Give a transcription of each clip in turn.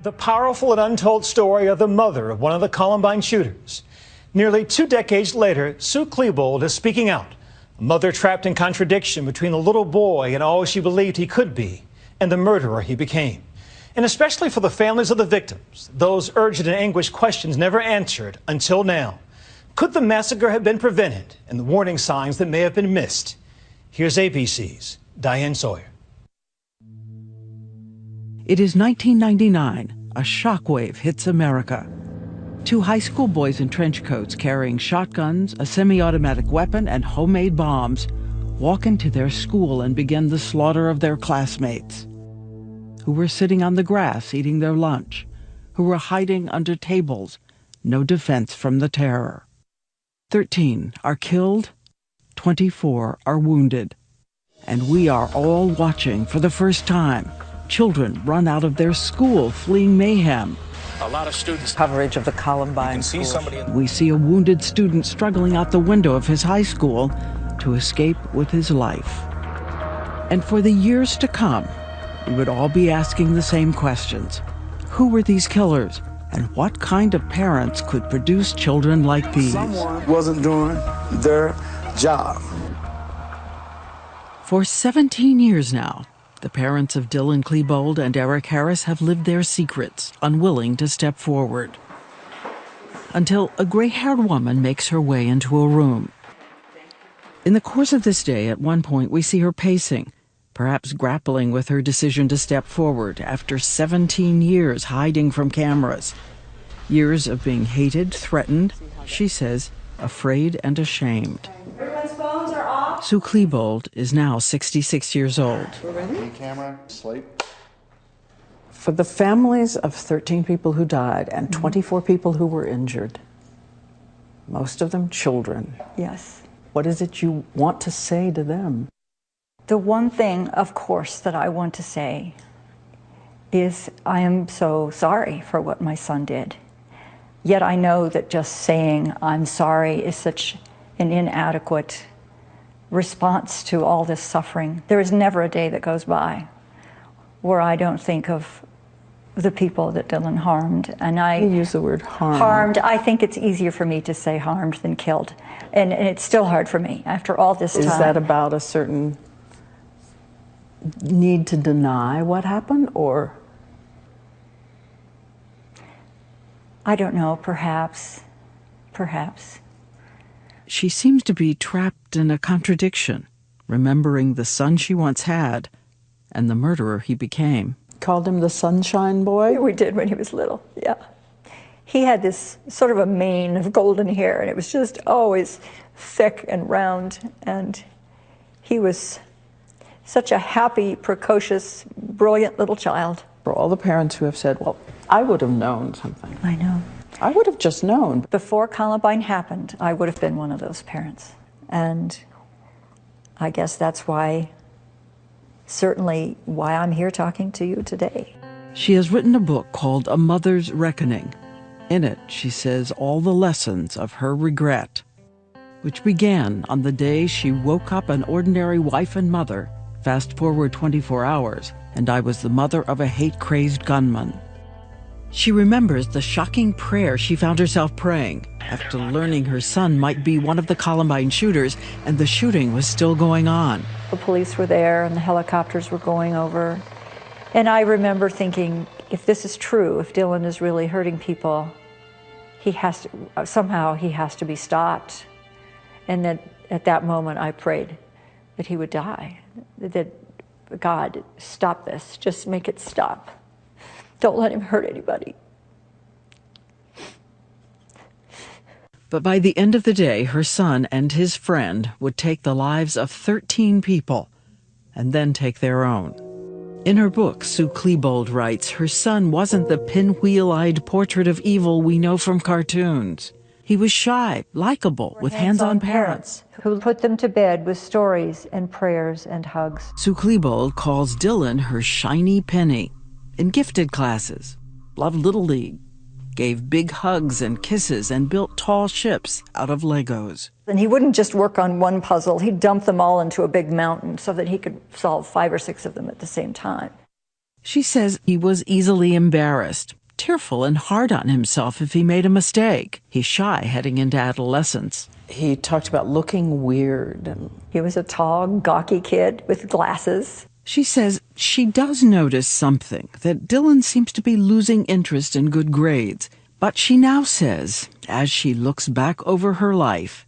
The powerful and untold story of the mother of one of the Columbine shooters. Nearly 2 decades later, Sue Klebold is speaking out. A mother trapped in contradiction between the little boy and all she believed he could be, and the murderer he became. And especially for the families of the victims, those urgent and anguished questions never answered until now. Could the massacre have been prevented, and the warning signs that may have been missed? Here's ABC's Diane Sawyer. It is 1999. A shockwave hits America. 2 high school boys in trench coats carrying shotguns, a semi-automatic weapon, and homemade bombs walk into their school and begin the slaughter of their classmates, who were sitting on the grass eating their lunch, who were hiding under tables, no defense from the terror. 13 are killed, 24 are wounded. And we are all watching for the first time. Children run out of their school fleeing mayhem. A lot of students. Coverage of the Columbine See We see a wounded student struggling out the window of his high school to escape with his life. And for the years to come, we would all be asking the same questions. Who were these killers? And what kind of parents could produce children like these? Someone wasn't doing their job. For 17 years now, the parents of Dylan Klebold and Eric Harris have lived their secrets, unwilling to step forward. Until a gray-haired woman makes her way into a room. In the course of this day, at one point, we see her pacing, perhaps grappling with her decision to step forward after 17 years hiding from cameras. Years of being hated, threatened, she says, afraid and ashamed. Everyone's phones are off. Sue Klebold is now 66 years old. We're ready? Camera, slate. For the families of 13 people who died and 24 people who were injured, most of them children, Yes. what is it you want to say to them? The one thing, of course, that I want to say is I am so sorry for what my son did. Yet I know that just saying I'm sorry is such an inadequate response to all this suffering. There is never a day that goes by where I don't think of the people that Dylan harmed. And You use the word harm. harmed. I think it's easier for me to say harmed than killed. And it's still hard for me after all this time. Is that about a certain need to deny what happened, or? I don't know, perhaps. She seems to be trapped in a contradiction, remembering the son she once had and the murderer he became. Called him the Sunshine Boy? We did when he was little, yeah. He had this sort of a mane of golden hair, and it was just always thick and round, and he was such a happy, precocious, brilliant little child. For all the parents who have said, well, I would have known something. I know. I would have just known. Before Columbine happened, I would have been one of those parents. And I guess that's certainly why I'm here talking to you today. She has written a book called A Mother's Reckoning. In it, she says all the lessons of her regret, which began on the day she woke up an ordinary wife and mother. Fast forward 24 hours, and I was the mother of a hate-crazed gunman. She remembers the shocking prayer she found herself praying after learning her son might be one of the Columbine shooters, and the shooting was still going on. The police were there and the helicopters were going over. And I remember thinking, if this is true, if Dylan is really hurting people, somehow he has to be stopped. And then at that moment I prayed that he would die, that God, stop this, just make it stop. Don't let him hurt anybody. But by the end of the day, her son and his friend would take the lives of 13 people and then take their own. In her book, Sue Klebold writes, her son wasn't the pinwheel-eyed portrait of evil we know from cartoons. He was shy, likable, with hands-on parents who put them to bed with stories and prayers and hugs. Sue Klebold calls Dylan her shiny penny. In gifted classes, loved Little League, gave big hugs and kisses, and built tall ships out of Legos. And he wouldn't just work on one puzzle, he'd dump them all into a big mountain so that he could solve 5 or 6 of them at the same time. She says he was easily embarrassed, tearful and hard on himself if he made a mistake. He's shy heading into adolescence. He talked about looking weird. He was a tall, gawky kid with glasses. She says she does notice something, that Dylan seems to be losing interest in good grades. But she now says, as she looks back over her life,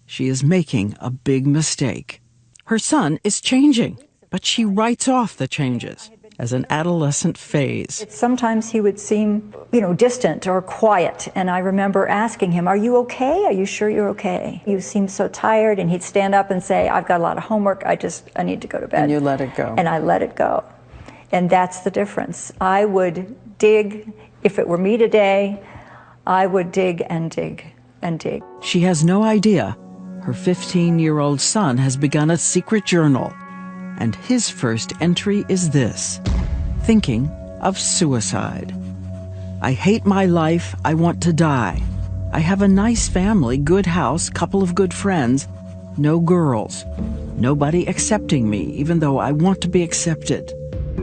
she is making a big mistake. Her son is changing, but she writes off the changes as an adolescent phase. Sometimes he would seem, distant or quiet, and I remember asking him, "Are you okay? Are you sure you're okay? You seem so tired," and he'd stand up and say, "I've got a lot of homework, I need to go to bed." And you let it go. And I let it go. And that's the difference. I would dig, if it were me today, I would dig and dig and dig. She has no idea her 15-year-old son has begun a secret journal. And his first entry is this: thinking of suicide. I hate my life. I want to die. I have a nice family, good house, couple of good friends, no girls, nobody accepting me, even though I want to be accepted.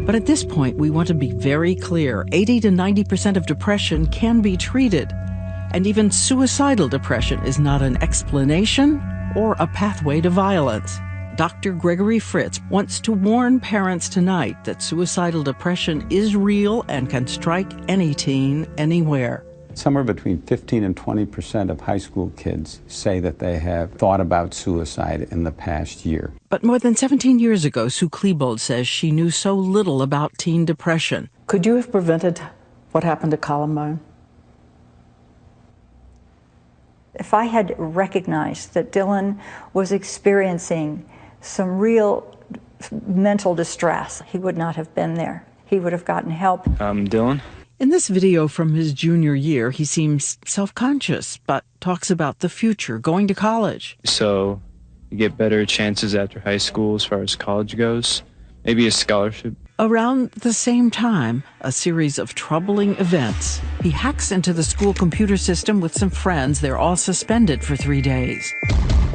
But at this point, we want to be very clear. 80 to 90% of depression can be treated. And even suicidal depression is not an explanation or a pathway to violence. Dr. Gregory Fritz wants to warn parents tonight that suicidal depression is real and can strike any teen, anywhere. Somewhere between 15 and 20% of high school kids say that they have thought about suicide in the past year. But more than 17 years ago, Sue Klebold says she knew so little about teen depression. Could you have prevented what happened to Columbine? If I had recognized that Dylan was experiencing some real mental distress, he would not have been there. He would have gotten help. Dylan? In this video from his junior year, he seems self-conscious, but talks about the future, going to college. So you get better chances after high school as far as college goes? Maybe a scholarship? Around the same time, a series of troubling events. He hacks into the school computer system with some friends. They're all suspended for 3 days.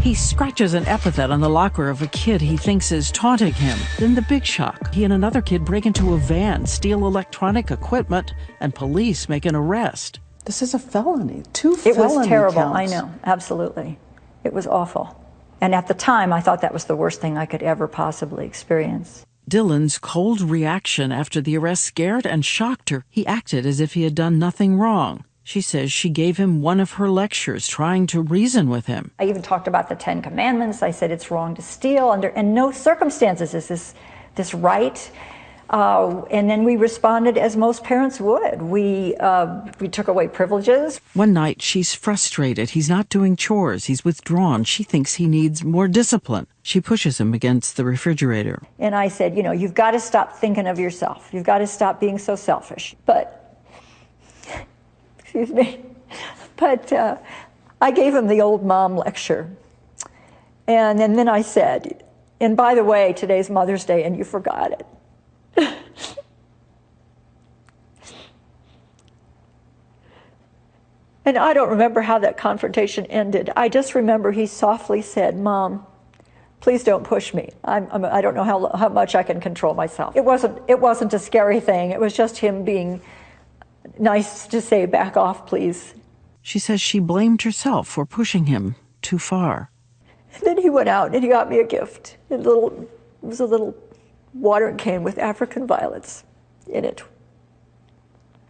He scratches an epithet on the locker of a kid he thinks is taunting him. Then the big shock. He and another kid break into a van, steal electronic equipment, and police make an arrest. This is a felony. 2 felony It was terrible, counts. I know, absolutely. It was awful. And at the time, I thought that was the worst thing I could ever possibly experience. Dylan's cold reaction after the arrest scared and shocked her. He acted as if he had done nothing wrong. She says she gave him one of her lectures, trying to reason with him. I even talked about the 10 Commandments. I said it's wrong to steal under no circumstances is this right. And then we responded as most parents would. We took away privileges. One night, she's frustrated. He's not doing chores. He's withdrawn. She thinks he needs more discipline. She pushes him against the refrigerator. And I said, you've got to stop thinking of yourself. You've got to stop being so selfish. But, excuse me, but I gave him the old mom lecture. And then I said, and by the way, today's Mother's Day and you forgot it. And I don't remember how that confrontation ended. I just remember he softly said, "Mom, please don't push me. I don't know how much I can control myself." It wasn't a scary thing. It was just him being nice to say, "Back off, please." She says she blamed herself for pushing him too far. And then he went out and he got me a gift. It was a little watering can with African violets in it.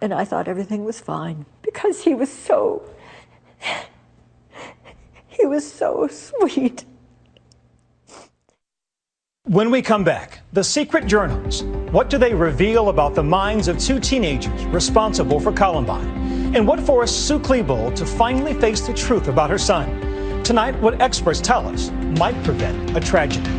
And I thought everything was fine because he was so sweet. When we come back, the secret journals. What do they reveal about the minds of 2 teenagers responsible for Columbine? And what forced Sue Klebold to finally face the truth about her son? Tonight, what experts tell us might prevent a tragedy.